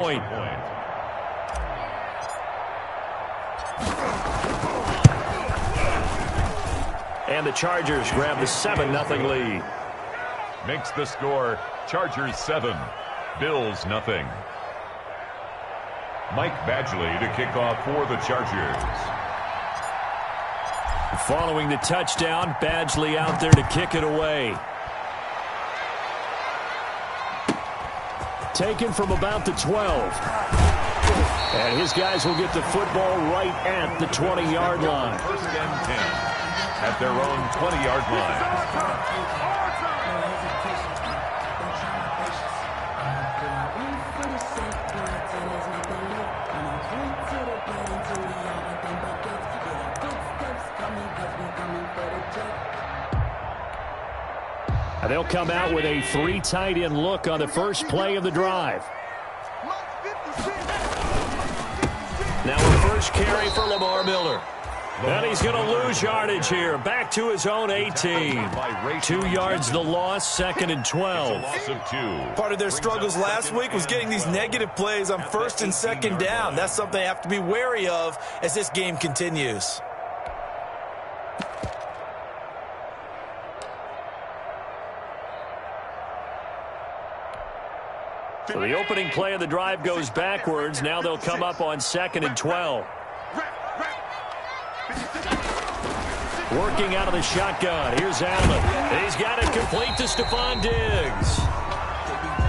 point. And the Chargers grab the 7-0 lead. Makes the score Chargers 7, Bills nothing. Mike Badgley to kick off for the Chargers. Following the touchdown, Badgley out there to kick it away. Taken from about the 12. And his guys will get the football right at the 20-yard line. First and 10 at their own 20-yard line. They'll come out with a 3 tight end look on the first play of the drive. Now a first carry for Lamar Miller. And he's going to lose yardage here. Back to his own 18. 2 yards the loss, 2nd and 12. Part of their struggles last week was getting these negative plays on 1st and 2nd down. That's something they have to be wary of as this game continues. So the opening play of the drive goes backwards. Now they'll come up on 2nd and 12. Working out of the shotgun. Here's Allen. He's got it complete to Stephon Diggs.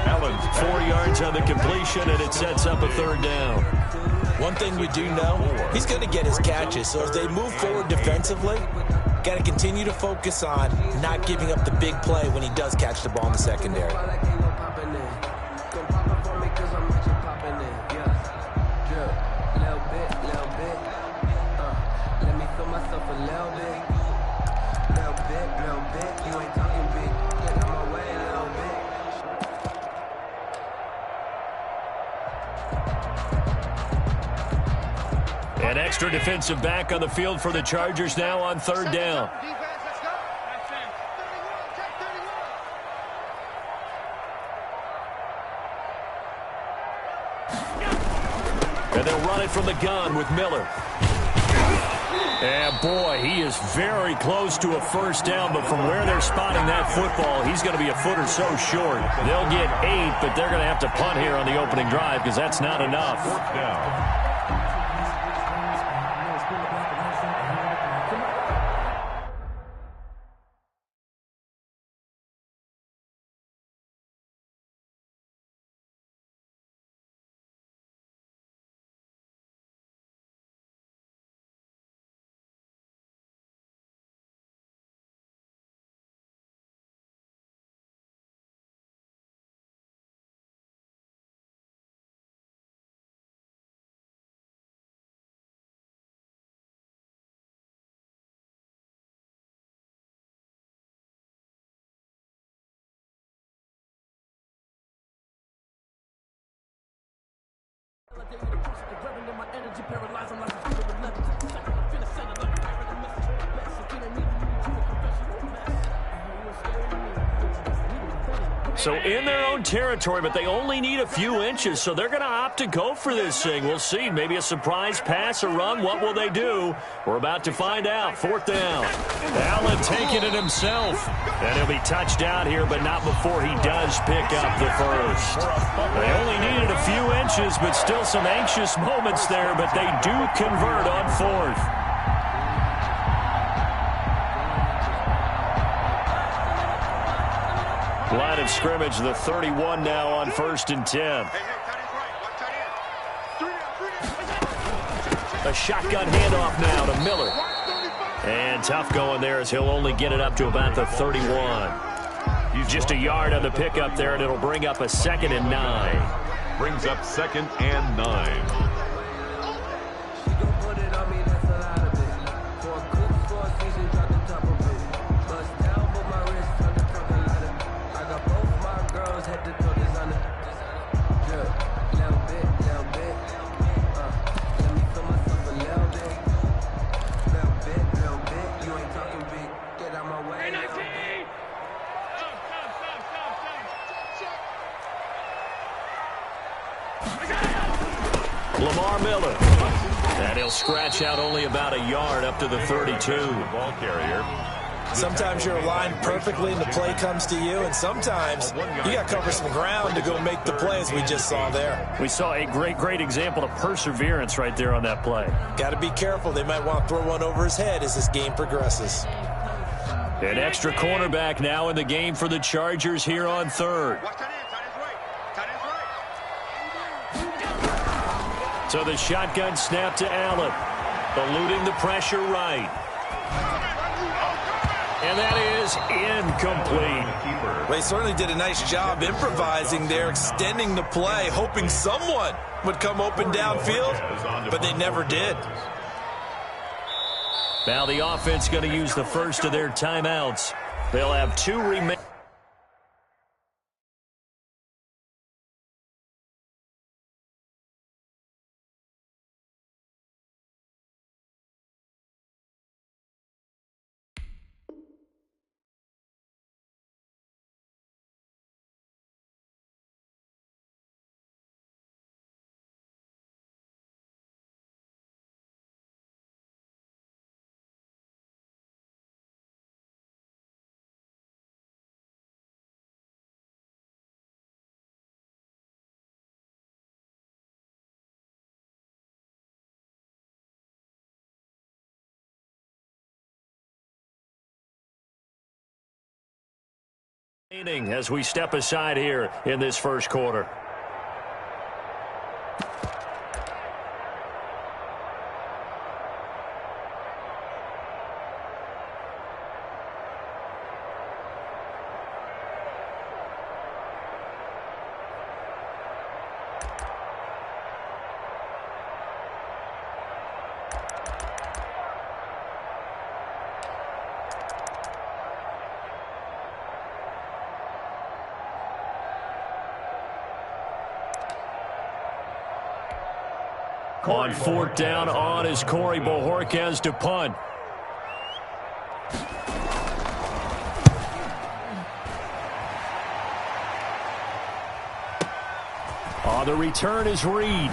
Allen 4 yards on the completion, and it sets up a 3rd down. One thing we do know, he's going to get his catches. So as they move forward defensively, got to continue to focus on not giving up the big play when he does catch the ball in the secondary. An extra defensive back on the field for the Chargers now on 3rd down. And they'll run it from the gun with Miller. And boy, he is very close to a 1st down, but from where they're spotting that football, he's going to be a foot or so short. They'll get 8, but they're going to have to punt here on the opening drive because that's not enough. 4th down. So in their own territory, but they only need a few inches, so they're going to opt to go for this thing. We'll see. Maybe a surprise pass or run. What will they do? We're about to find out. 4th down. Allen taking it himself. And he'll be touched out here, but not before he does pick up the 1st. They only needed a few inches, but still some anxious moments there, but they do convert on 4th. Line of scrimmage, the 31 now on 1st and 10. A shotgun handoff now to Miller. And tough going there as he'll only get it up to about the 31. Just a yard on the pickup there, and it'll bring up a 2nd and 9. Brings up 2nd and 9. I got it. Lamar Miller. And he'll scratch out only about a yard up to the 32. Ball carrier. Sometimes you're aligned perfectly and the play comes to you, and sometimes you got to cover some ground to go make the play, as we just saw there. We saw a great example of perseverance right there on that play. Got to be careful. They might want to throw one over his head as this game progresses. An extra cornerback now in the game for the Chargers here on third. So the shotgun snap to Allen. Eluding the pressure right. And that is incomplete. They certainly did a nice job improvising there, extending the play, hoping someone would come open downfield, but they never did. Now the offense going to use the first of their timeouts. They'll have 2 remaining. As we step aside here in this first quarter. On 4th down, on is Corey Bojorquez to punt. On the return is Reed.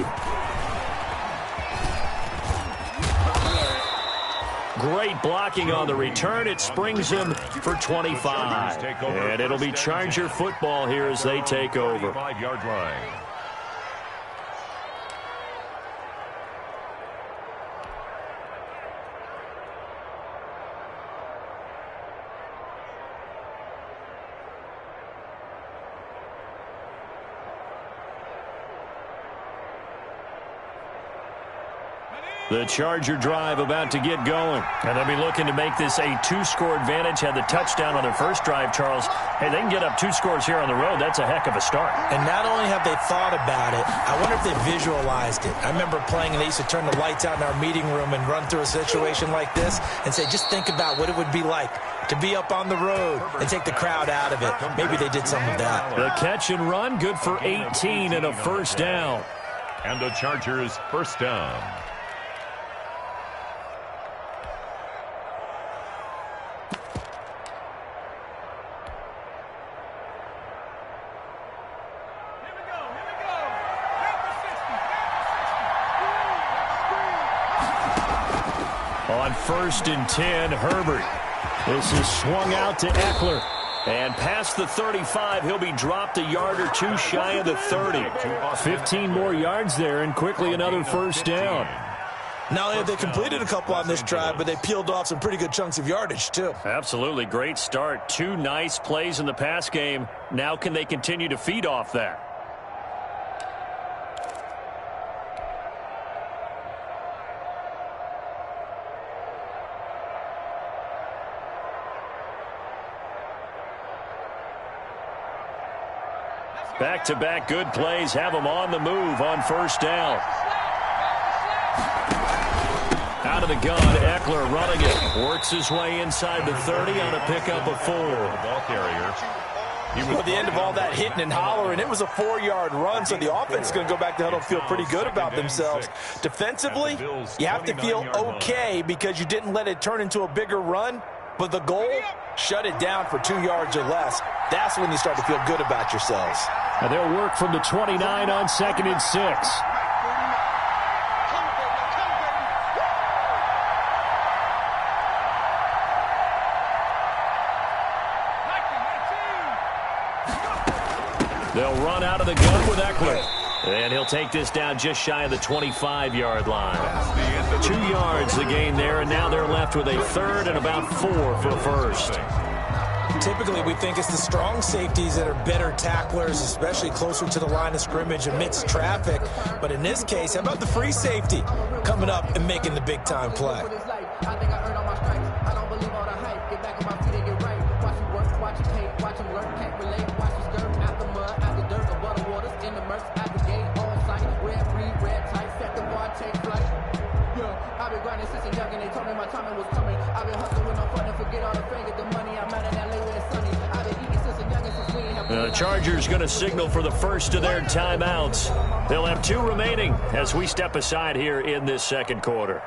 Great blocking on the return. It springs him for 25. And it'll be Charger football here as they take over. 5-yard line. The Charger drive about to get going. And they'll be looking to make this a 2-score advantage. Had the touchdown on their first drive, Charles. Hey, they can get up 2 scores here on the road. That's a heck of a start. And not only have they thought about it, I wonder if they visualized it. I remember playing, and they used to turn the lights out in our meeting room and run through a situation like this and say, just think about what it would be like to be up on the road and take the crowd out of it. Maybe they did some of that. The catch and run, good for 18 and a first down. And the Chargers first down. On 1st and 10, Herbert. This is swung out to Eckler. And past the 35, he'll be dropped a yard or 2 shy of the 30. 15 more yards there, and quickly another first down. Not only have they completed a couple on this drive, but they peeled off some pretty good chunks of yardage, too. Absolutely. Great start. 2 nice plays in the pass game. Now can they continue to feed off that? Back-to-back good plays have them on the move on first down. Out of the gun, Eckler running it. Works his way inside the 30 on a pickup of 4. Ball carrier. At the end of all that hitting and hollering, it was a 4-yard run, so the offense is going to go back to huddle and feel pretty good about themselves. Defensively, you have to feel okay because you didn't let it turn into a bigger run, but the goal, shut it down for 2 yards or less. That's when you start to feel good about yourselves. And they'll work from the 29 on 2nd and 6. They'll run out of the gun with Eckler. And he'll take this down just shy of the 25-yard line. 2 yards the gain there, and now they're left with a third and about 4 for first. Typically, we think it's the strong safeties that are better tacklers, especially closer to the line of scrimmage amidst traffic. But in this case, how about the free safety coming up and making the big-time play? The Chargers going to signal for the first of their timeouts. They'll have 2 remaining as we step aside here in this second quarter.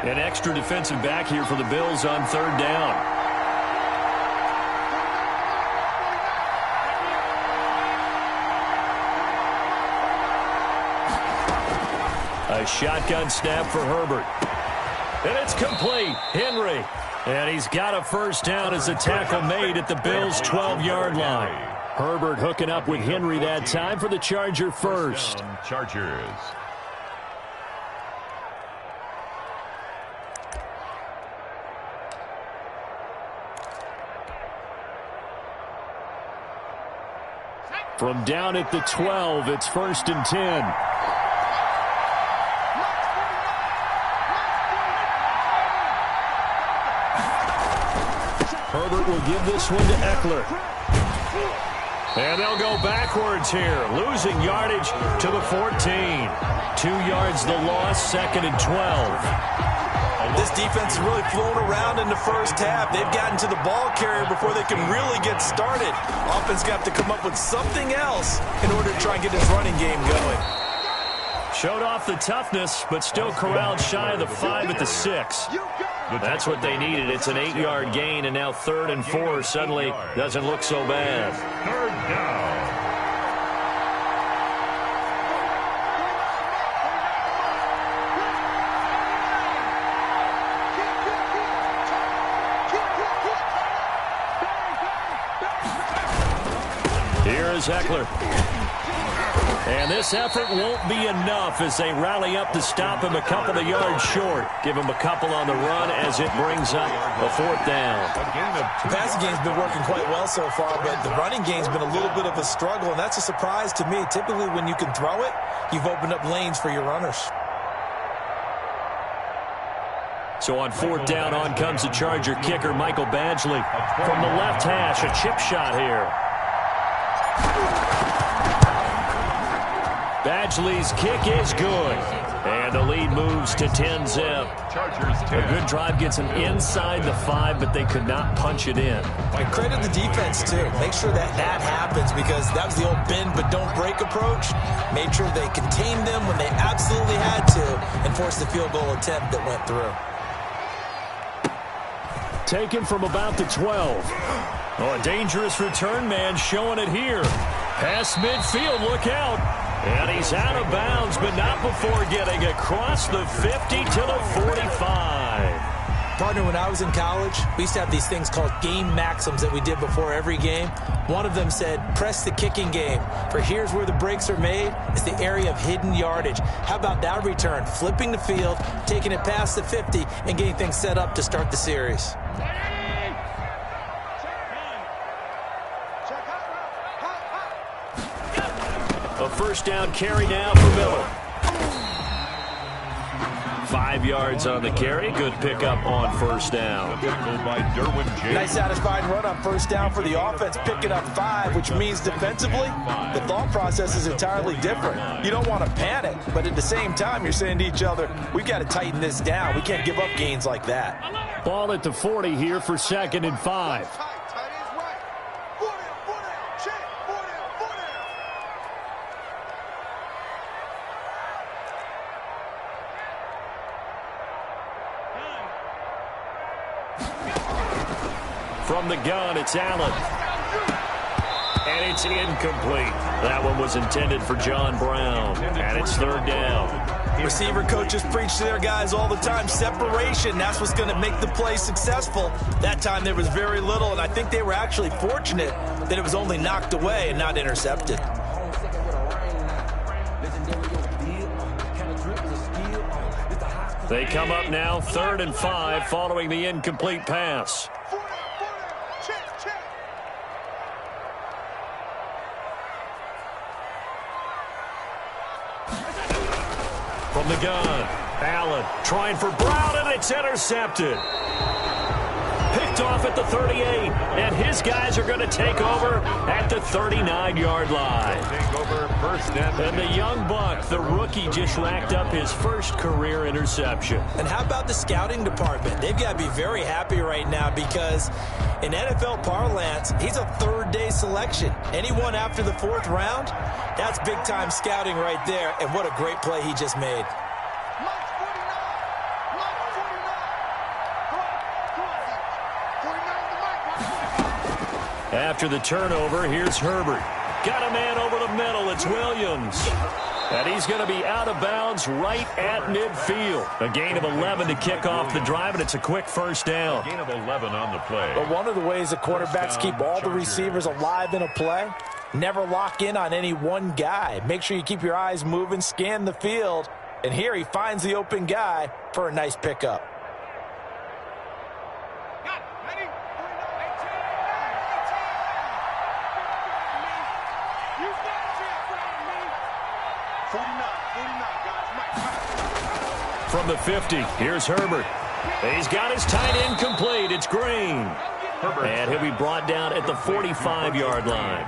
An extra defensive back here for the Bills on third down. A shotgun snap for Herbert. And it's complete. Henry. And he's got a first down as a tackle made at the Bills' 12-yard line. Herbert hooking up with Henry that time for the Charger first. Chargers. From down at the 12, it's 1st and 10. Herbert will give this one to Eckler. And they'll go backwards here, losing yardage to the 14. 2 yards the loss, 2nd and 12. This defense has really flown around in the first half. They've gotten to the ball carrier before they can really get started. Offense got to come up with something else in order to try and get this running game going. Showed off the toughness, but still corralled shy of the 5 at the 6. That's what they needed. It's an 8-yard gain, and now 3rd and 4 suddenly doesn't look so bad. 3rd down. Here is Eckler. And this effort won't be enough as they rally up to stop him a couple of yards short. Give him a couple on the run as it brings up a 4th down. The passing game's been working quite well so far, but the running game's been a little bit of a struggle, and that's a surprise to me. Typically, when you can throw it, you've opened up lanes for your runners. So on 4th down, on comes the Charger kicker, Michael Badgley. From the left hash, a chip shot here. Badgley's kick is good. And the lead moves to 10-zip. A good drive gets them inside the 5, but they could not punch it in. I credit the defense, too. Make sure that happens, because that was the old bend but don't break approach. Made sure they contained them when they absolutely had to and forced the field goal attempt that went through. Taken from about the 12. Oh, a dangerous return man showing it here. Past midfield, look out. And he's out of bounds, but not before getting across the 50 to the 45. Partner, when I was in college, we used to have these things called game maxims that we did before every game. One of them said, press the kicking game, for here's where the breaks are made. It's the area of hidden yardage. How about that return? Flipping the field, taking it past the 50, and getting things set up to start the series. A first down carry now for Miller. 5 yards on the carry. Good pickup on first down. Nice satisfying run on first down for the offense, picking up 5, which means defensively, the thought process is entirely different. You don't want to panic, but at the same time, you're saying to each other, we've got to tighten this down. We can't give up gains like that. Ball at the 40 here for 2nd and 5. From the gun, it's Allen. And it's incomplete. That one was intended for John Brown. And it's 3rd down. Receiver coaches preach to their guys all the time. Separation, that's what's going to make the play successful. That time there was very little, and I think they were actually fortunate that it was only knocked away and not intercepted. They come up now 3rd and 5 following the incomplete pass. From the gun, Allen trying for Brown, and it's intercepted. Picked off at the 38, and his guys are going to take over at the 39-yard line. Take over first and the young buck, the rookie, just racked up his first career interception. And how about the scouting department? They've got to be very happy right now because in NFL parlance, he's a third-day selection. Anyone after the 4th round, that's big-time scouting right there, and what a great play he just made. After the turnover, here's Herbert. Got a man over the middle. It's Williams. And he's going to be out of bounds right at midfield. A gain of 11 to kick off the drive, and it's a quick first down. A gain of 11 on the play. But one of the ways that quarterbacks keep all the receivers alive in a play, never lock in on any one guy. Make sure you keep your eyes moving, scan the field. And here he finds the open guy for a nice pickup. From the 50, here's Herbert. He's got his tight end complete. It's Green. And he'll be brought down at the 45-yard line.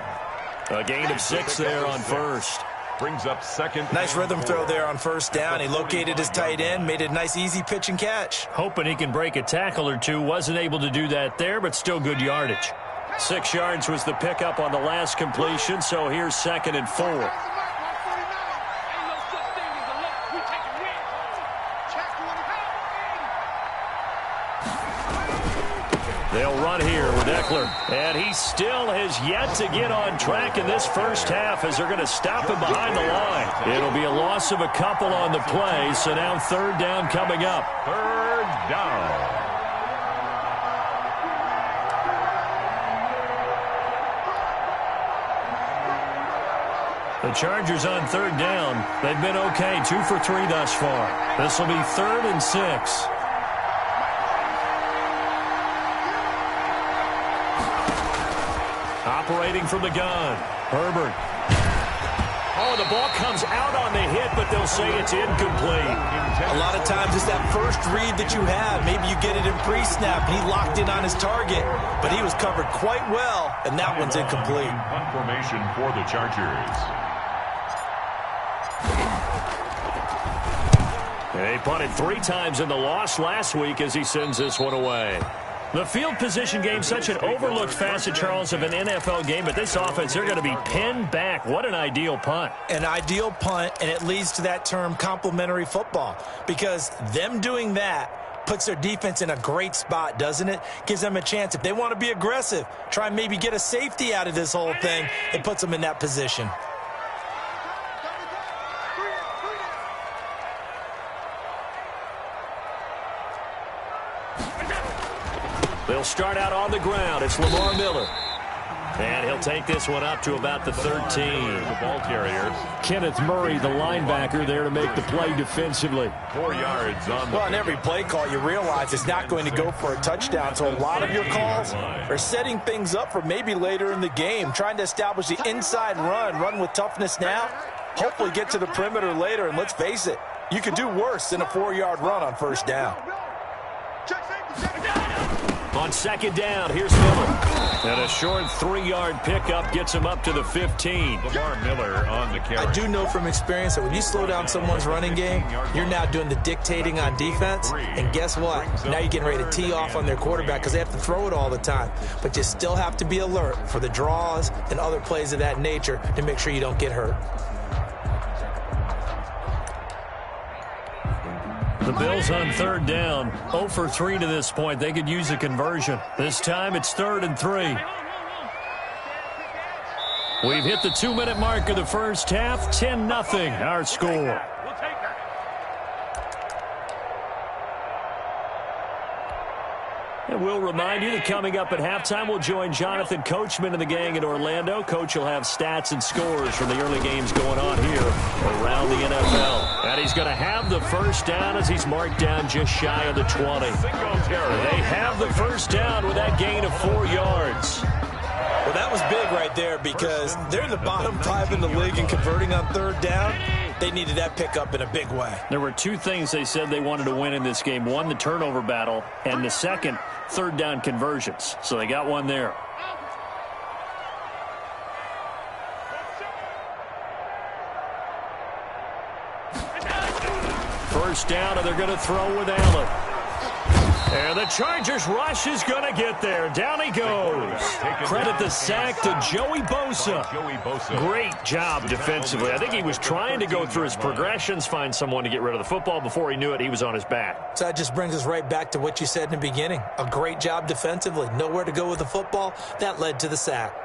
A gain of 6 there on first. Brings up second. Nice rhythm throw there on first down. He located his tight end, made it a nice, easy pitch and catch. Hoping he can break a tackle or two. Wasn't able to do that there, but still good yardage. 6 yards was the pickup on the last completion, so here's 2nd and 4. They'll run here with Eckler, and he still has yet to get on track in this first half as they're going to stop him behind the line. It'll be a loss of a couple on the play, so now 3rd down coming up. 3rd down. The Chargers on 3rd down. They've been okay, 2 for 3 thus far. This will be 3rd and 6. Operating from the gun, Herbert. Oh, the ball comes out on the hit, but they'll say it's incomplete. A lot of times it's that first read that you have. Maybe you get it in pre-snap, and he locked in on his target, but he was covered quite well, and that one's incomplete. Punt formation for the Chargers. They punted 3 times in the loss last week as he sends this one away. The field position game, such an overlooked facet, Charles, of an NFL game, but this offense, they're going to be pinned back. What an ideal punt. An ideal punt, and it leads to that term complementary football, because them doing that puts their defense in a great spot, doesn't it? Gives them a chance. If they want to be aggressive, try and maybe get a safety out of this whole thing, it puts them in that position. They'll start out on the ground. It's Lamar Miller. And he'll take this one up to about the 13. The ball carrier. Kenneth Murray, the linebacker, there to make the play defensively. 4 yards on the Well, on every play call, you realize it's not going to go for a touchdown. So a lot of your calls are setting things up for maybe later in the game, trying to establish the inside run with toughness now, hopefully get to the perimeter later. And let's face it, you could do worse than a 4-yard run on first down. On 2nd down, here's Miller. And a short 3-yard pickup gets him up to the 15. Lamar Miller on the carry. I do know from experience that when you slow down someone's running game, you're now doing the dictating on defense. And guess what? Now you're getting ready to tee off on their quarterback because they have to throw it all the time. But you still have to be alert for the draws and other plays of that nature to make sure you don't get hurt. The Bills on 3rd down, 0 for 3 to this point. They could use a conversion. This time it's 3rd and 3. We've hit the 2-minute mark of the first half. 10-0 our score. And we'll remind you that coming up at halftime, we'll join Jonathan Coachman and the gang in Orlando. Coach will have stats and scores from the early games going on here around the NFL. And he's going to have the first down as he's marked down just shy of the 20. They have the first down with that gain of 4 yards. Well, that was big right there because they're in the bottom 5 in the league and converting on third down. They needed that pickup in a big way. There were 2 things they said they wanted to win in this game. One, the turnover battle, and the second, third down conversions. So they got one there. First down, and they're going to throw with Allen. And the Chargers rush is going to get there. Down he goes. Credit the sack to Joey Bosa. Great job defensively. I think he was trying to go through his progressions, find someone to get rid of the football. Before he knew it, he was on his back. So that just brings us right back to what you said in the beginning. A great job defensively. Nowhere to go with the football. That led to the sack.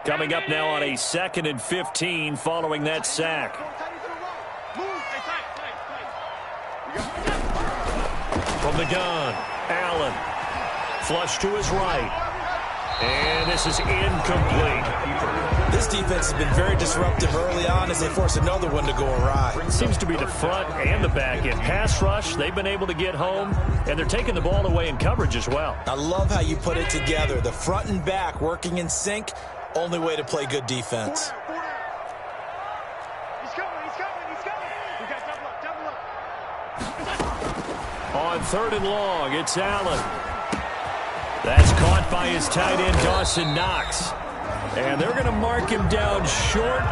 Coming up now on a 2nd and 15 following that sack. From the gun, Allen. Flush to his right. And this is incomplete. This defense has been very disruptive early on as they force another one to go awry. Seems to be the front and the back end. Pass rush, they've been able to get home, and they're taking the ball away in coverage as well. I love how you put it together. The front and back working in sync, only way to play good defense. On 3rd and long, it's Allen. That's caught by his tight end, Dawson Knox. And they're going to mark him down short,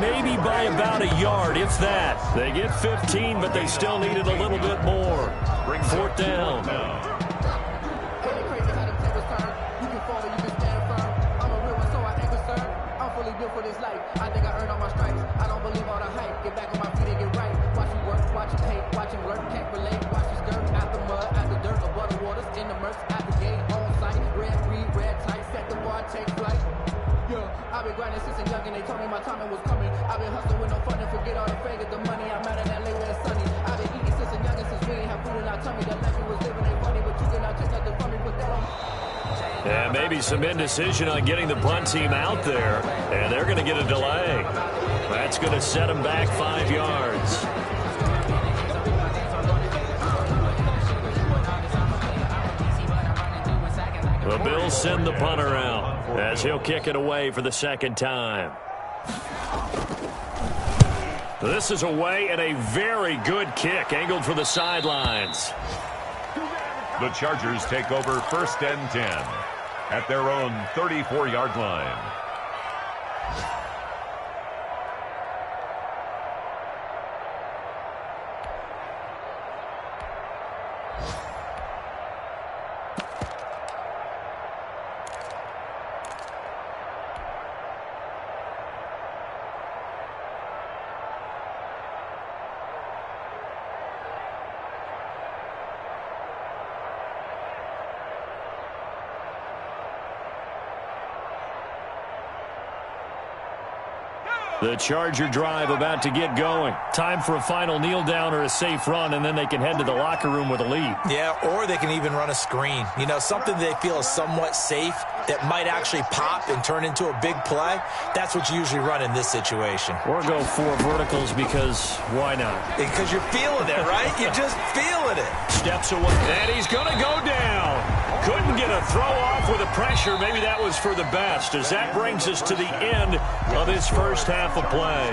maybe by about a yard, if that. They get 15, but they still needed a little bit more. 4th down. I think I earned all my stripes. I don't believe all the hype. Get back on my feet and get right. Watch him work, watch him hate, watch him lurk, can't relate. Watch his skirt out the mud, out the dirt, above the waters, in the murks, out the gate, on sight. Red, green, red, tight, set the bar, take flight. Yeah, I've been grinding since a young and they told me my timing was coming. I've been hustling with no fun and forget all the fake of the money. I'm out of that late where it's sunny. I've been eating since a young and since we ain't have food in our tummy. That life we was living ain't funny, but you cannot take nothing from me, put that on. And maybe some indecision on getting the punt team out there. And they're going to get a delay. That's going to set them back 5 yards. The Bills send the punter out as he'll kick it away for the 2nd time. This is away and a very good kick angled for the sidelines. The Chargers take over 1st and 10 at their own 34-yard line. The Charger drive about to get going. Time for a final kneel down or a safe run, and then they can head to the locker room with a lead. Yeah, or they can even run a screen. You know, something they feel is somewhat safe that might actually pop and turn into a big play. That's what you usually run in this situation. Or go 4 verticals because why not? Because you're feeling it, right? You're just feeling it. Steps away, and he's going to go down. Couldn't get a throw off with the pressure. Maybe that was for the best, as that brings us to the end of this first half of play.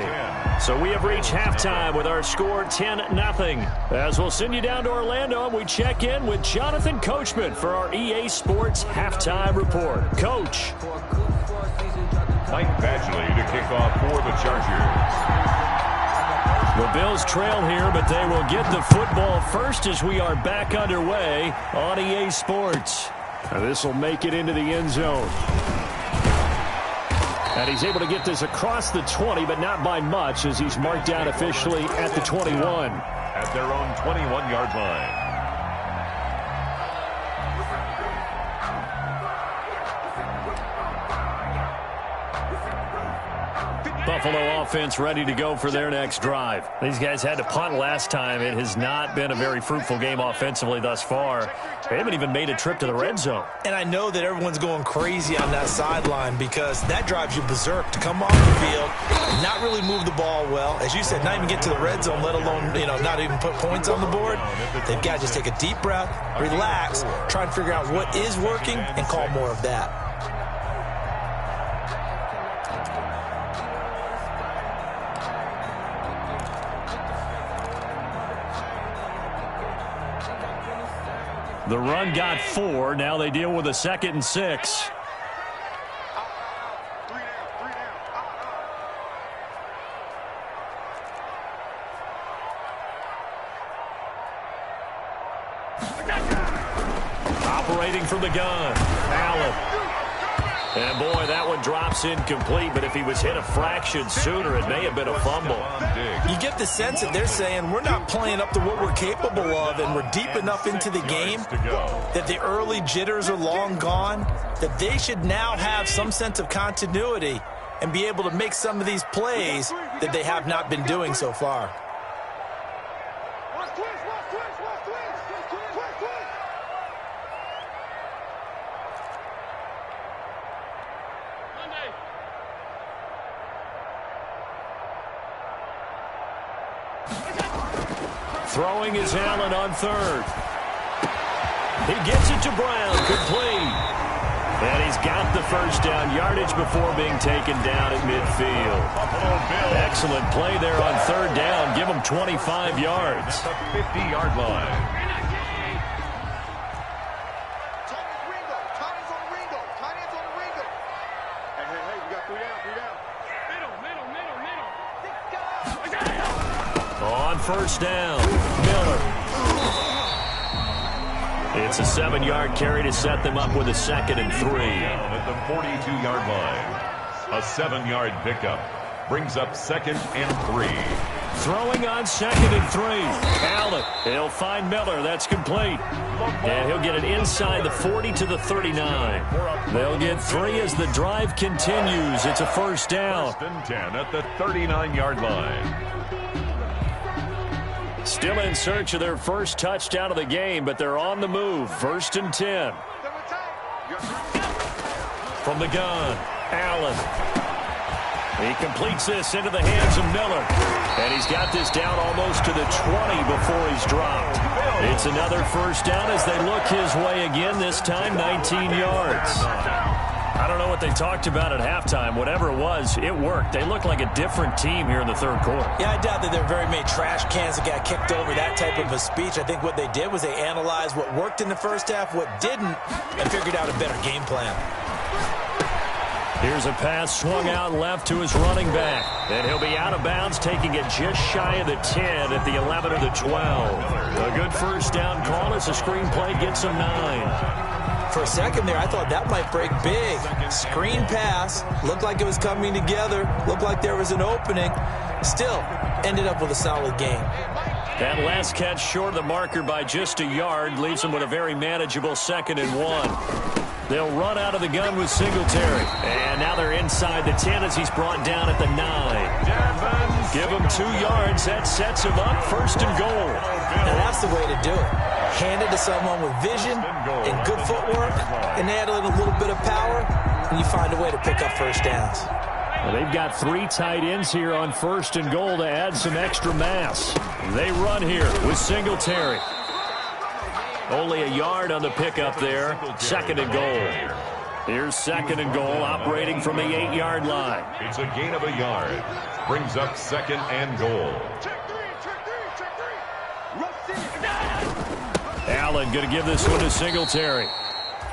So we have reached halftime with our score 10-0. As we'll send you down to Orlando, and we check in with Jonathan Coachman for our EA Sports Halftime Report. Coach. Mike Badgley to kick off for the Chargers. The Bills trail here, but they will get the football first as we are back underway on EA Sports. This will make it into the end zone. And he's able to get this across the 20, but not by much, as he's marked down officially at the 21. At their own 21-yard line. Buffalo offense ready to go for their next drive. These guys had to punt last time. It has not been a very fruitful game offensively thus far. They haven't even made a trip to the red zone. And I know that everyone's going crazy on that sideline because that drives you berserk to come off the field and not really move the ball well. As you said, not even get to the red zone, let alone, not even put points on the board. They've got to just take a deep breath, relax, try and figure out what is working and call more of that. The run got 4. Now they deal with a 2nd and 6. Operating from the gun, Allen. And, boy, that one drops incomplete, but if he was hit a fraction sooner, it may have been a fumble. You get the sense that they're saying we're not playing up to what we're capable of, and we're deep enough into the game that the early jitters are long gone, that they should now have some sense of continuity and be able to make some of these plays that they have not been doing so far. Throwing is Allen on 3rd. He gets it to Brown, complete. And he's got the first down yardage before being taken down at midfield. Excellent play there on 3rd down. Give him 25 yards. The 50-yard line. On 1st down, Miller. It's a 7-yard carry to set them up with a 2nd and 3. At the 42-yard line, a 7-yard pickup brings up 2nd and 3. Throwing on 2nd and 3. Allen, he'll find Miller. That's complete. And he'll get it inside the 40 to the 39. They'll get 3 as the drive continues. It's a 1st down. 1st and 10 at the 39-yard line. Still in search of their first touchdown of the game, but they're on the move. 1st and 10. From the gun, Allen. He completes this into the hands of Miller. And he's got this down almost to the 20 before he's dropped. It's another 1st down as they look his way again, this time 19 yards. I don't know what they talked about at halftime. Whatever it was, it worked. They look like a different team here in the 3rd quarter. Yeah, I doubt that there are very many trash cans that got kicked over, that type of a speech. I think what they did was they analyzed what worked in the 1st half, what didn't, and figured out a better game plan. Here's a pass swung out left to his running back. And he'll be out of bounds, taking it just shy of the 10 at the 11 or the 12. A good 1st down call as the screen play gets him 9. For a second there, I thought that might break big. Screen pass, looked like it was coming together, looked like there was an opening. Still, ended up with a solid game. That last catch short of the marker by just a yard leaves them with a very manageable 2nd and 1. They'll run out of the gun with Singletary. And now they're inside the 10 as he's brought down at the 9. Give him 2 yards. That sets him up 1st and goal. Now that's the way to do it. Hand it to someone with vision and good footwork, and add in a little bit of power, and you find a way to pick up 1st downs. Well, they've got 3 tight ends here on 1st and goal to add some extra mass. They run here with Singletary. Only a yard on the pickup there. 2nd and goal. Here's 2nd and goal, operating from the 8-yard line. It's a gain of a yard. Brings up 2nd and goal. Allen going to give this one to Singletary.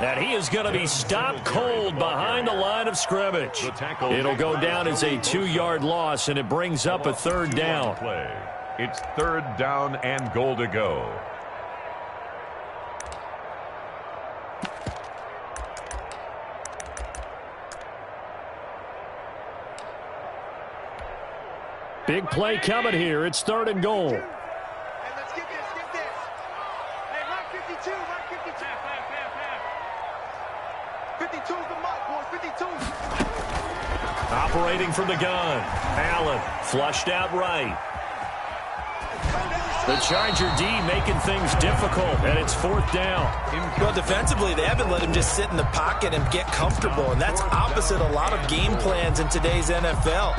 And he is going to be stopped cold behind the line of scrimmage. It'll go down as a 2-yard loss, and it brings up a 3rd down. It's 3rd down and goal to go. Big play coming here. It's 3rd and goal. Hey, let's get this, get this. Hey, run 52, run 52. 52's the mark, boys, 52. Operating from the gun. Allen flushed out right. The Charger D making things difficult, and it's 4th down. Well, defensively, they haven't let him just sit in the pocket and get comfortable, and that's opposite a lot of game plans in today's NFL.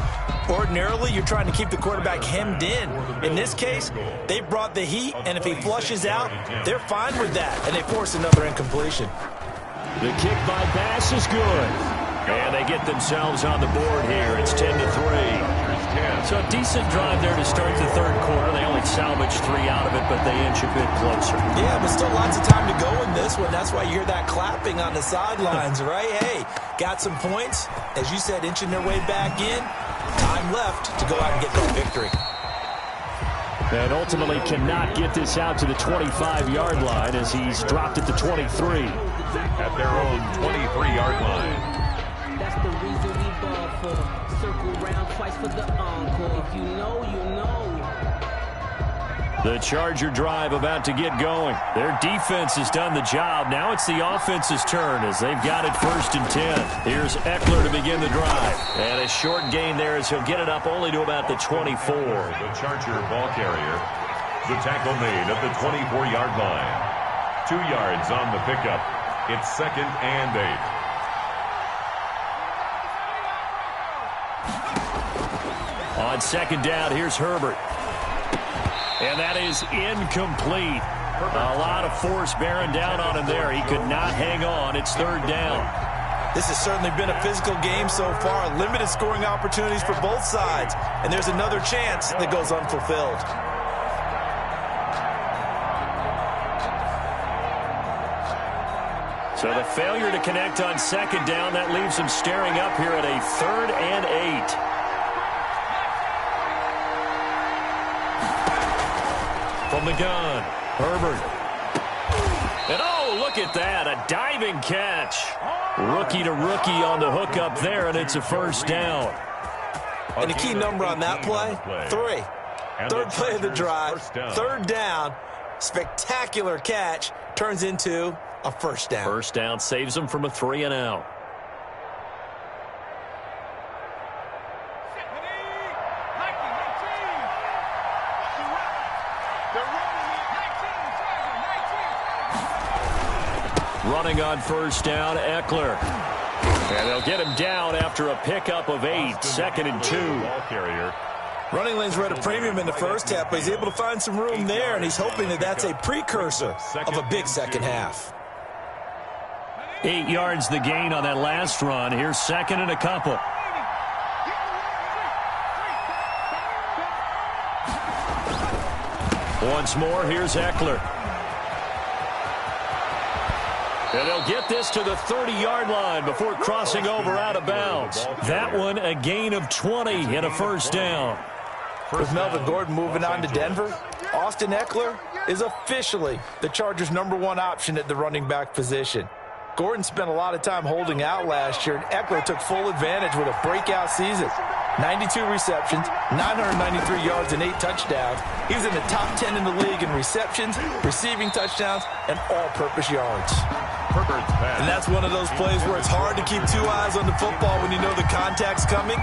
Ordinarily, you're trying to keep the quarterback hemmed in. In this case, they brought the heat, and if he flushes out, they're fine with that, and they force another incompletion. The kick by Bass is good. And they get themselves on the board here. It's 10-3. So a decent drive there to start the 3rd quarter. They only salvaged 3 out of it, but they inch a bit closer. Yeah, but still lots of time to go in this one. That's why you hear that clapping on the sidelines, right? Hey, got some points. As you said, inching their way back in. Time left to go out and get that victory. And ultimately cannot get this out to the 25-yard line as he's dropped at the 23. At their own 23-yard line. That's the reason we ball for. Circle round twice for the encore. If you know, you know. The Charger drive about to get going. Their defense has done the job. Now it's the offense's turn as they've got it 1st and 10. Here's Eckler to begin the drive. And a short gain there as he'll get it up only to about the 24. The Charger ball carrier. The tackle made at the 24-yard line. 2 yards on the pickup. It's 2nd and 8. On 2nd down, here's Herbert. And that is incomplete. A lot of force bearing down on him there. He could not hang on. It's 3rd down. This has certainly been a physical game so far. Limited scoring opportunities for both sides. And there's another chance that goes unfulfilled. So the failure to connect on 2nd down, that leaves him staring up here at a 3rd and 8. From the gun, Herbert. And oh, look at that, a diving catch. Rookie to rookie on the hook up there, and it's a 1st down. And the key number on that play, 3. 3rd play of the drive, 3rd down, spectacular catch, turns into a 1st down. 1st down saves them from a 3 and out. Running on 1st down, Eckler. And they'll get him down after a pickup of 8, 2nd and 2. Running lanes were at a premium in the first half, but he's able to find some room there, and he's hoping that that's a precursor of a big second half. 8 yards the gain on that last run. Here's 2nd and a couple. Once more, here's Eckler. And they'll get this to the 30-yard line before crossing over out of bounds. That one a gain of 20 and a 1st down. With Melvin Gordon moving on to Denver, Austin Eckler is officially the Chargers' #1 option at the running back position. Gordon spent a lot of time holding out last year, and Eckler took full advantage with a breakout season. 92 receptions, 993 yards, and 8 touchdowns. He was in the top 10 in the league in receptions, receiving touchdowns, and all-purpose yards. And that's one of those plays where it's hard to keep 2 eyes on the football when you know the contact's coming,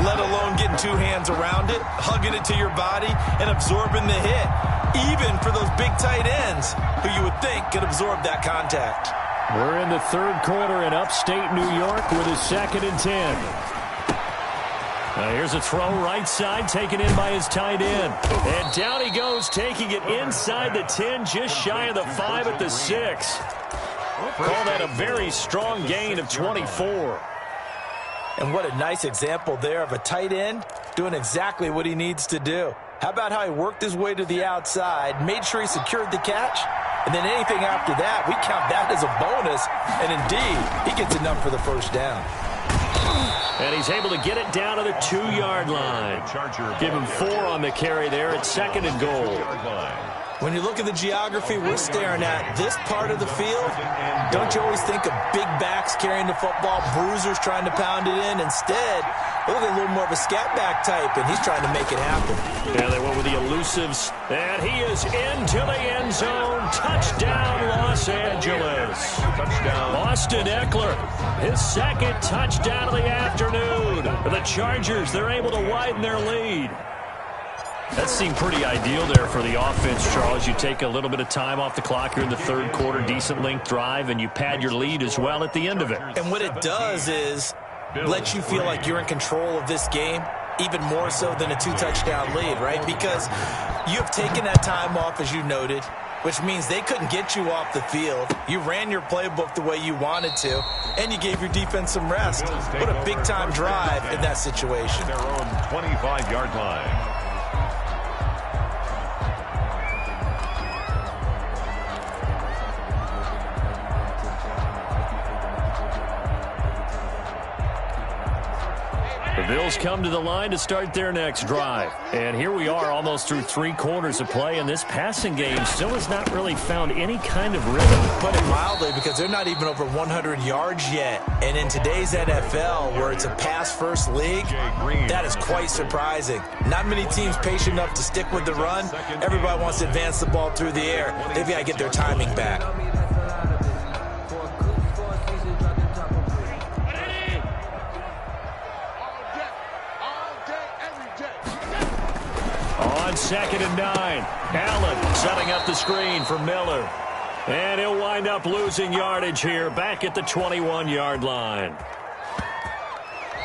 let alone getting 2 hands around it, hugging it to your body, and absorbing the hit, even for those big tight ends who you would think could absorb that contact. We're in the 3rd quarter in upstate New York with a 2nd and 10. Here's a throw right side, taken in by his tight end. And down he goes, taking it inside the 10, just shy of the 5 at the 6. Call that a very strong gain of 24. And what a nice example there of a tight end doing exactly what he needs to do. How about how he worked his way to the outside, made sure he secured the catch, and then anything after that, we count that as a bonus. And indeed, he gets enough for the 1st down. And he's able to get it down to the 2-yard line. Give him 4 on the carry there at 2nd and goal. When you look at the geography we're staring at, this part of the field, don't you always think of big backs carrying the football, bruisers trying to pound it in? Instead, look at a little more of a scat back type, and he's trying to make it happen. Yeah, they went with the elusives, and he is into the end zone. Touchdown, Los Angeles. Touchdown. Austin Eckler, his 2nd touchdown of the afternoon. The Chargers, they're able to widen their lead. That seemed pretty ideal there for the offense, Charles. You take a little bit of time off the clock here in the third quarter, decent length drive, and you pad your lead as well at the end of it. And what it does is let you feel like you're in control of this game, even more so than a 2-touchdown lead, right? Because you have taken that time off, as you noted, which means they couldn't get you off the field. You ran your playbook the way you wanted to, and you gave your defense some rest. What a big-time drive in that situation. Their own 25-yard line. The Bills come to the line to start their next drive. And here we are almost through 3 quarters of play, and this passing game still has not really found any kind of rhythm. Put it mildly, because they're not even over 100 yards yet. And in today's NFL, where it's a pass-first league, that is quite surprising. Not many teams patient enough to stick with the run. Everybody wants to advance the ball through the air. They've got to get their timing back. On 2nd and 9, Allen setting up the screen for Miller. And he'll wind up losing yardage here back at the 21-yard line.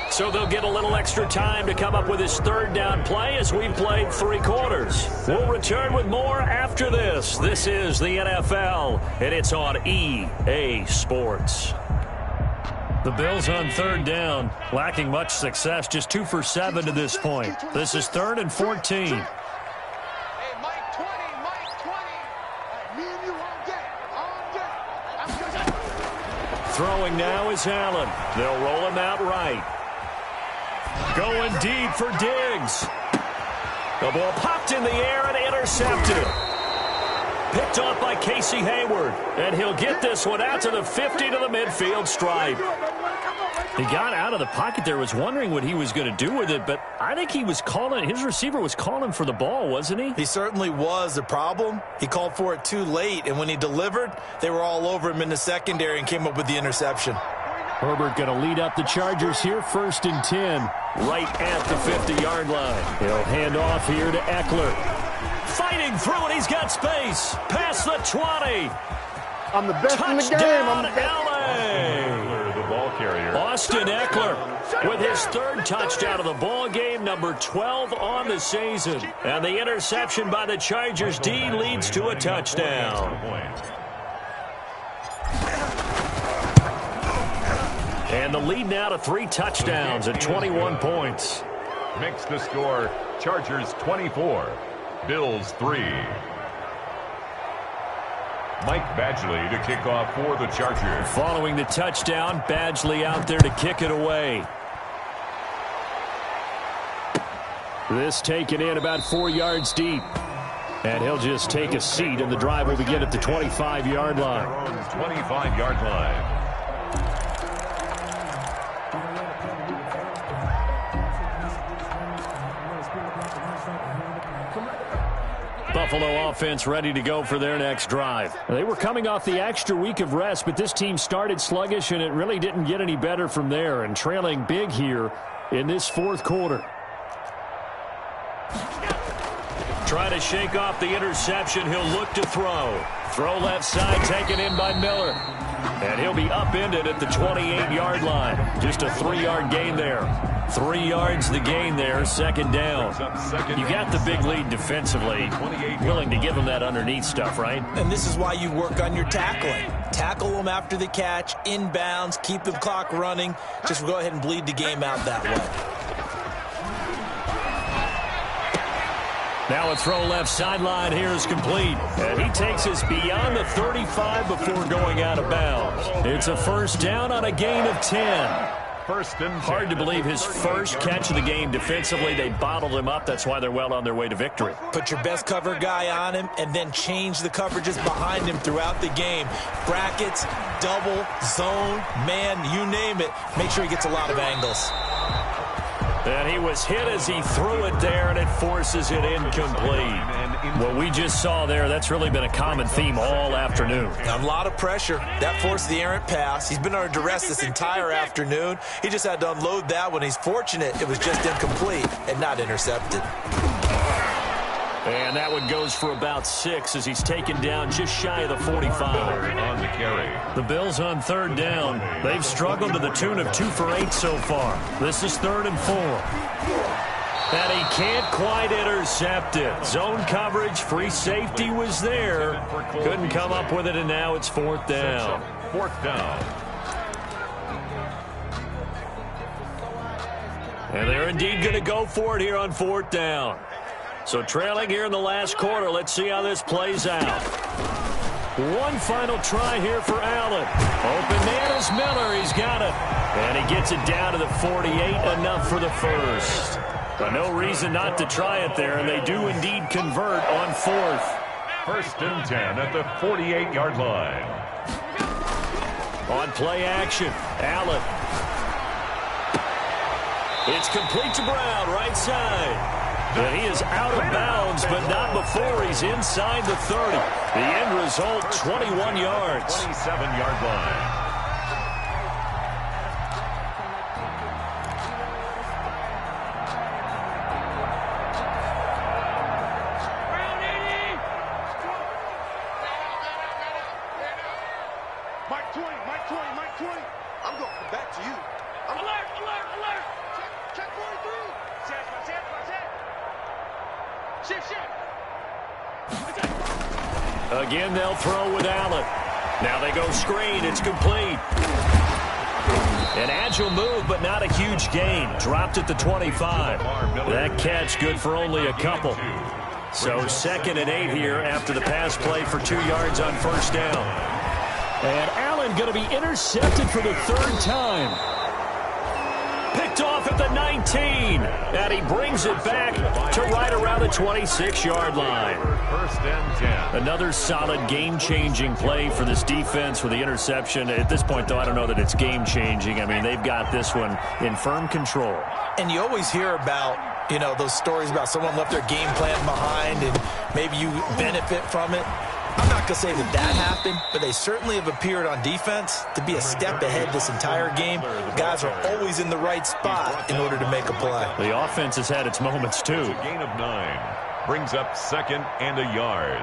So they'll get a little extra time to come up with his third down play as we've played 3 quarters. We'll return with more after this. This is the NFL, and it's on EA Sports. The Bills on 3rd down, lacking much success, just 2 for 7 to this point. This is 3rd and 14. Throwing now is Allen. They'll roll him out right. Going deep for Diggs. The ball popped in the air and intercepted. Picked off by Casey Hayward. And he'll get this one out to the 50 to the midfield stripe. He got out of the pocket there, was wondering what he was going to do with it, but I think he was calling, his receiver was calling for the ball, wasn't he? He certainly was. The problem, he called for it too late, and when he delivered, they were all over him in the secondary and came up with the interception. Herbert going to lead up the Chargers here, 1st and 10, right at the 50-yard line. He'll hand off here to Eckler. Fighting through it, he's got space. Past the 20. I'm the best in the game. Touchdown, LA. The ball carrier. Austin Eckler with his 3rd touchdown of the ball game, number 12 on the season. And the interception by the Chargers D leads to a touchdown. And the lead now to 3 touchdowns at 21 points. Makes the score Chargers 24, Bills 3. Mike Badgley to kick off for the Chargers. Following the touchdown, Badgley out there to kick it away. This taken in about 4 yards deep. And he'll just take a seat, and the drive will begin at the 25-yard line. 25-yard line. Buffalo offense ready to go for their next drive. They were coming off the extra week of rest, but this team started sluggish, and it really didn't get any better from there, and trailing big here in this 4th quarter. Try to shake off the interception. He'll look to throw. Throw left side, taken in by Miller. And he'll be upended at the 28-yard line. Just a 3-yard gain there. 3 yards the gain there, 2nd down. You got the big lead defensively. Willing to give them that underneath stuff, right? And this is why you work on your tackling. Tackle them after the catch, inbounds, keep the clock running. Just go ahead and bleed the game out that way. Now a throw left sideline here is complete. And he takes us beyond the 35 before going out of bounds. It's a 1st down on a gain of 10. Hard to believe his first catch of the game defensively. They bottled him up. That's why they're well on their way to victory. Put your best cover guy on him and then change the coverages behind him throughout the game. Brackets, double, zone, man, you name it. Make sure he gets a lot of angles. And he was hit as he threw it there, and it forces it incomplete. What we just saw there, that's really been a common theme all afternoon. A lot of pressure. That forced the errant pass. He's been under duress this entire afternoon. He just had to unload that one. He's fortunate it was just incomplete and not intercepted. And that one goes for about 6 as he's taken down just shy of the 45. On the carry. The Bills on third down. They've struggled to the tune of 2 for 8 so far. This is 3rd and 4. And he can't quite intercept it. Zone coverage, free safety was there. Couldn't come up with it, and now it's 4th down. 4th down. And they're indeed going to go for it here on 4th down. So trailing here in the last quarter. Let's see how this plays out. One final try here for Allen. Open man is Miller. He's got it. And he gets it down to the 48, enough for the first. But no reason not to try it there, and they do indeed convert on 4th. 1st and 10 at the 48-yard line. On play action, Allen. It's complete to Brown, right side. And he is out of bounds, but not before he's inside the 30. The end result, 21 yards. 27-yard line. Again, they'll throw with Allen. Now they go screen. It's complete. An agile move, but not a huge gain. Dropped at the 25. That catch good for only a couple. So 2nd and 8 here after the pass play for 2 yards on 1st down. And Allen going to be intercepted for the 3rd time. Picked off at the 19. And he brings it back to right around the 26-yard line. 1st and 10. Another solid game-changing play for this defense with the interception. At this point, though, I don't know that it's game-changing. I mean, they've got this one in firm control. And you always hear about, those stories about someone left their game plan behind and maybe you benefit from it. I'm not going to say that happened, but they certainly have appeared on defense to be a step ahead this entire game. Guys are always in the right spot in order to make a play. The offense has had its moments, too. A gain of 9. Brings up 2nd and a yard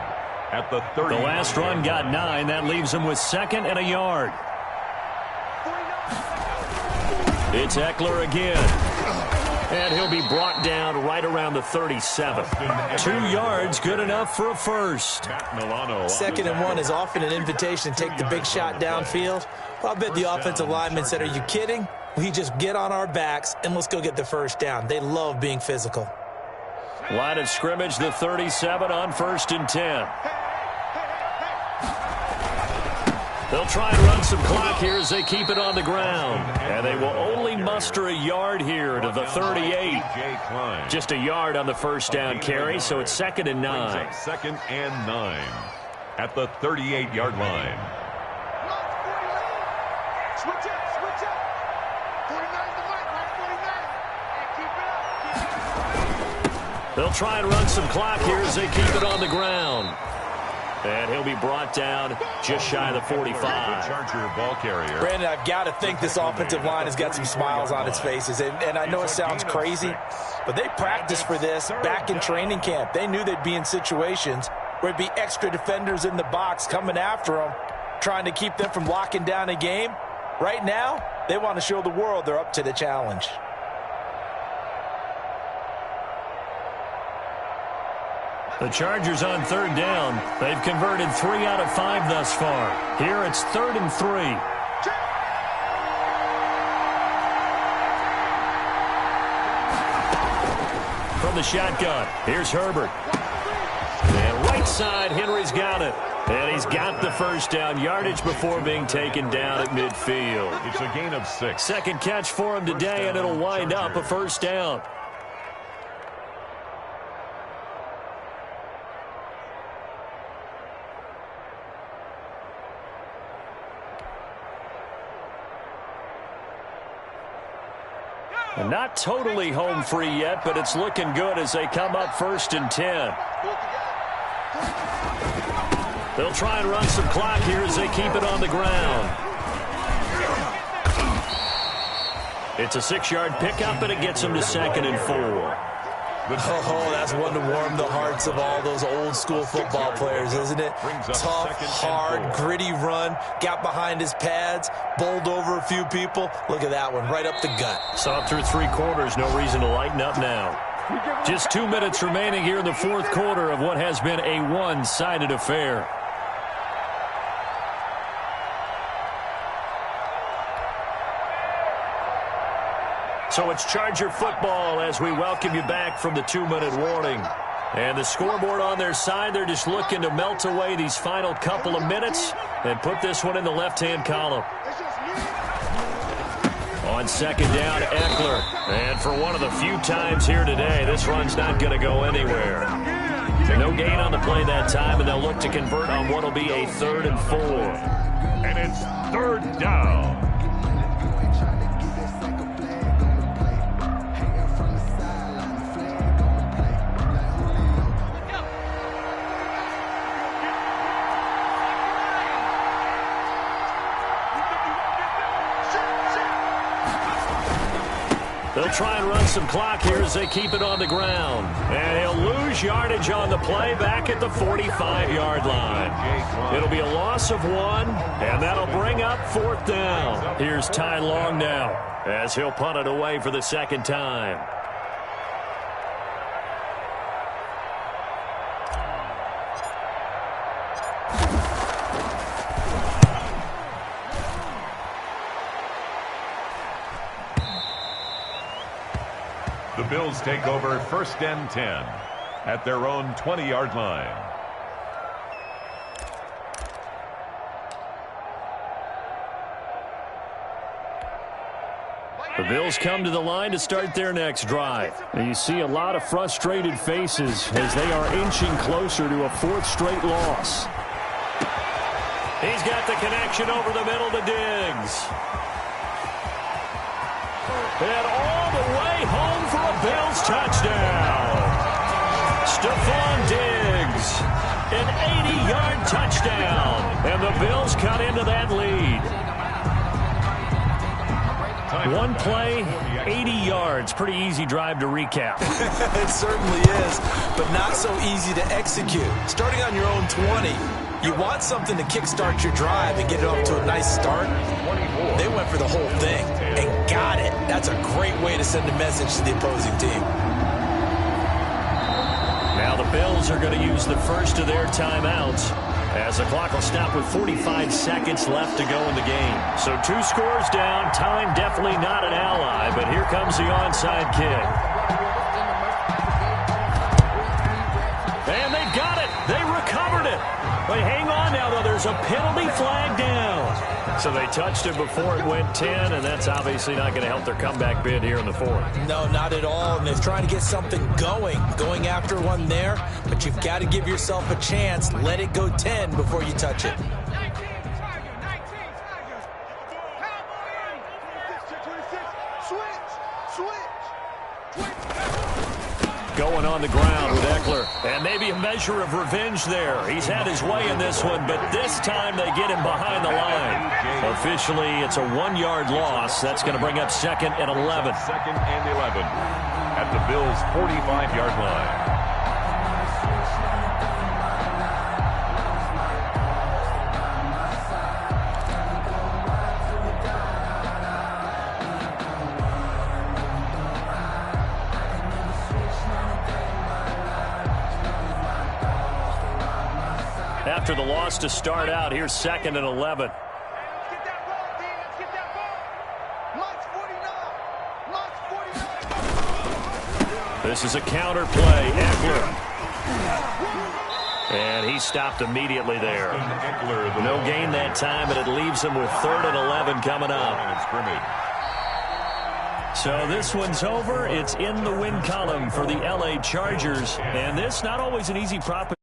at the 30. The last run got 9. That leaves him with 2nd and a yard. It's Eckler again. And he'll be brought down right around the 37. 2 yards, good enough for a first. 2nd and 1 is often an invitation to take the big shot downfield. Well, I bet the offensive lineman said, "Are you kidding? We just get on our backs and let's go get the first down." They love being physical. Line of scrimmage, the 37 on 1st and 10. They'll try and run some clock here as they keep it on the ground. And they will only muster a yard here to the 38. Just a yard on the 1st down carry, so it's 2nd and 9. 2nd and 9 at the 38-yard line. Switch up. 49's the mic, right? 49. And keep it up. They'll try and run some clock here as they keep it on the ground. And he'll be brought down just shy of the 45. Charger ball carrier. Brandon, I've got to think this offensive line has got some smiles on its faces. And I know it sounds crazy, but they practiced for this back in training camp. They knew they'd be in situations where it'd be extra defenders in the box coming after them, trying to keep them from locking down a game. Right now, they want to show the world they're up to the challenge. The Chargers on 3rd down. They've converted 3 out of 5 thus far. Here it's 3rd and 3. From the shotgun, here's Herbert. And right side, Henry's got it. And he's got the first down. Yardage before being taken down at midfield. It's a gain of 6. Second catch for him today, and it'll wind up a first down. And not totally home free yet, but it's looking good as they come up 1st and 10. They'll try and run some clock here as they keep it on the ground. It's a 6-yard pickup, and it gets them to 2nd and 4. Oh, that's one to warm the hearts of all those old-school football players, isn't it? Tough, hard, gritty run, got behind his pads, bowled over a few people. Look at that one, right up the gut. Saw through 3 quarters, no reason to lighten up now. Just 2 minutes remaining here in the 4th quarter of what has been a one-sided affair. So it's Charger football as we welcome you back from the 2-minute warning. And the scoreboard on their side, they're just looking to melt away these final couple of minutes and put this one in the left-hand column. On 2nd down, Eckler. And for one of the few times here today, this run's not going to go anywhere. No gain on the play that time, and they'll look to convert on what will be a 3rd and 4. And it's 3rd down. They'll try and run some clock here as they keep it on the ground. And he'll lose yardage on the play back at the 45-yard line. It'll be a loss of 1, and that'll bring up 4th down. Here's Ty Long now as he'll punt it away for the 2nd time. The Bills take over 1st and 10 at their own 20-yard line. The Bills come to the line to start their next drive. And you see a lot of frustrated faces as they are inching closer to a 4th straight loss. He's got the connection over the middle to Diggs. And all the way home for a Bills touchdown. Stephon Diggs, an 80-yard touchdown. And the Bills cut into that lead. One play, 80 yards. Pretty easy drive to recap. It certainly is, but not so easy to execute. Starting on your own 20, you want something to kickstart your drive and get it off to a nice start. They went for the whole thing and got it. That's a great way to send a message to the opposing team. Now the Bills are going to use the first of their timeouts as the clock will stop with 45 seconds left to go in the game. So 2 scores down. Time definitely not an ally, but here comes the onside kick. And they've got it. They recovered it. But hang on now, though. There's a penalty flag down. So they touched it before it went 10, and that's obviously not going to help their comeback bid here in the 4th. No, not at all. And they're trying to get something going after one there. But you've got to give yourself a chance. Let it go 10 before you touch it. Going on the ground with Eckler. And maybe a measure of revenge there. He's had his way in this one, but this time they get him behind the line. Officially, it's a 1-yard loss. That's going to bring up 2nd and 11. 2nd and 11 at the Bills' 45-yard line. After the loss to start out, here's 2nd and 11. This is a counter play. Eckler. And he stopped immediately there. No gain that time, but it leaves him with 3rd and 11 coming up. So this one's over. It's in the win column for the LA Chargers. And this not always an easy proposition.